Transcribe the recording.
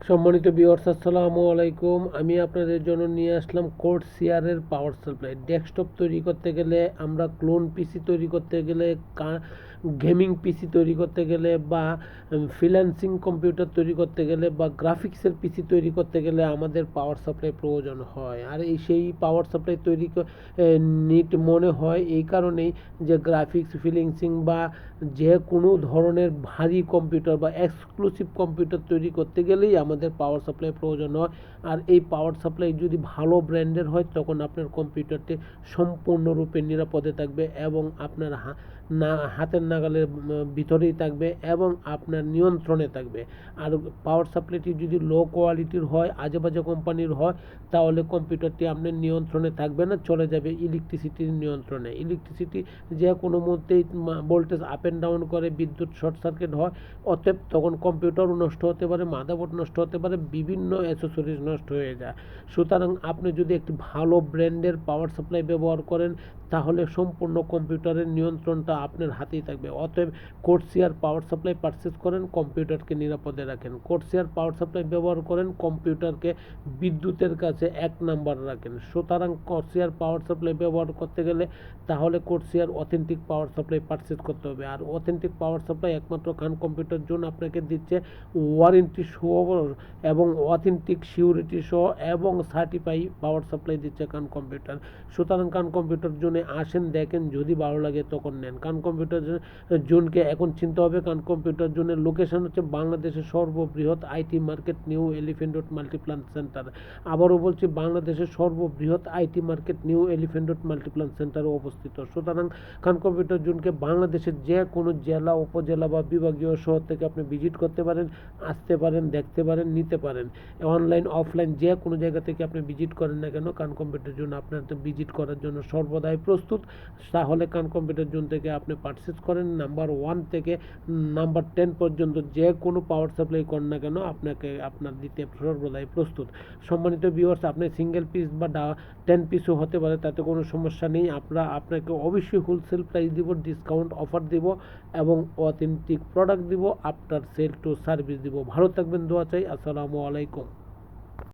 সম্মানিত ভিউয়ার্স, আসসালামু আলাইকুম। আমি আপনাদের জন্য নিয়ে আসলাম কোর্সিয়ারের পাওয়ার সাপ্লাই। ডেস্কটপ তৈরি করতে গেলে, আমরা ক্লোন পিসি তৈরি করতে গেলে, গেমিং পিসি তৈরি করতে গেলে, বা ফ্রিল্যান্সিং কম্পিউটার তৈরি করতে গেলে, বা গ্রাফিক্সের পিসি তৈরি করতে গেলে আমাদের পাওয়ার সাপ্লাই প্রয়োজন হয়। আর সেই পাওয়ার সাপ্লাই তৈরি নিট মনে হয় এই কারণেই যে গ্রাফিক্স, ফ্রিল্যান্সিং বা যে কোনো ধরনের ভারী কম্পিউটার বা এক্সক্লুসিভ কম্পিউটার তৈরি করতে গেলেই আমাদের পাওয়ার সাপ্লাই প্রয়োজন হয়। আর এই পাওয়ার সাপ্লাই যদি ভালো ব্র্যান্ডের হয় তখন আপনার কম্পিউটারটি সম্পূর্ণরূপে নিরাপদে থাকবে এবং আপনার হাতের নাগালের ভিতরেই থাকবে এবং আপনার নিয়ন্ত্রণে থাকবে। আর পাওয়ার সাপ্লাইটি যদি লো কোয়ালিটির হয়, আজেবাজে কোম্পানির হয়, তাহলে কম্পিউটারটি আপনার নিয়ন্ত্রণে থাকবে না, চলে যাবে ইলেকট্রিসিটির নিয়ন্ত্রণে। ইলেকট্রিসিটি যে কোনো মুহূর্তেই ভোল্টেজ আপ অ্যান্ড ডাউন করে, বিদ্যুৎ শর্ট সার্কিট হয়, অতএব তখন কম্পিউটারও নষ্ট হতে পারে, মাদারবোর্ড নষ্ট হতে পারে, বিভিন্ন অ্যাক্সেসরিজ নষ্ট হয়ে যায়। সুতরাং আপনি যদি একটি ভালো ব্র্যান্ডের পাওয়ার সাপ্লাই ব্যবহার করেন তাহলে সম্পূর্ণ কম্পিউটারের নিয়ন্ত্রণটা আপনার হাতেই থাকবে। অতএব কোর্সিয়ার পাওয়ার সাপ্লাই পারচেস করেন, কম্পিউটারকে নিরাপদে রাখেন। কোর্সিয়ার পাওয়ার সাপ্লাই ব্যবহার করেন, কম্পিউটারকে বিদ্যুতের কাছে 1 নাম্বার রাখেন। সুতরাং কোর্সিয়ার পাওয়ার সাপ্লাই ব্যবহার করতে গেলে তাহলে কোর্সিয়ার অথেন্টিক পাওয়ার সাপ্লাই পারচেস করতে হবে। আর অথেন্টিক পাওয়ার সাপ্লাই একমাত্র খান কম্পিউটার জোন আপনাকে দিচ্ছে ওয়ারেন্টি সহ এবং অথেন্টিক সিউরিটি সহ এবং সার্টিফাই পাওয়ার সাপ্লাই দিচ্ছে খান কম্পিউটার। সুতরাং খান কম্পিউটার জোনে আসেন, দেখেন, যদি ভালো লাগে তখন নেন। খান কম্পিউটার জোনকে এখন চিনতে হবে। খান কম্পিউটার জোনের লোকেশন হচ্ছে বাংলাদেশের সর্ববৃহৎ IT market, new elephant road Multiplan centre. আবারও বলছি, বাংলাদেশের সর্ববৃহৎ IT market new elephant road Multiplan সেন্টারে অবস্থিত। সুতরাং খান কম্পিউটার জোনকে বাংলাদেশের যে কোনো জেলা, উপজেলা বা বিভাগীয় শহর থেকে আপনি ভিজিট করতে পারেন, আসতে পারেন, দেখতে পারেন, নিতে পারেন। অনলাইন অফলাইন যে কোনো জায়গা থেকে আপনি ভিজিট করেন না কেন, খান কম্পিউটার জোন আপনার ভিজিট করার জন্য সর্বদাই প্রস্তুত। তাহলে খান কম্পিউটার জোন থেকে আপনি পারচেস করেন। নাম্বার 1 থেকে নাম্বার 10 পর্যন্ত যে কোনো পাওয়ার সাপ্লাই করেন না কেন, আপনাকে আপনার দিতে সর্বদাই প্রস্তুত। সম্মানিত ভিউয়ার্স, আপনি সিঙ্গেল পিস বা 10 পিসও হতে পারে, তাতে কোনো সমস্যা নেই। আপনাকে অবশ্যই হোলসেল প্রাইস দিব, ডিসকাউন্ট অফার দিব এবং অথেন্টিক প্রোডাক্ট দিব, আফটার সেল টু সার্ভিস দিব। ভালো থাকবেন, দোয়া চাই। আসসালামু আলাইকুম।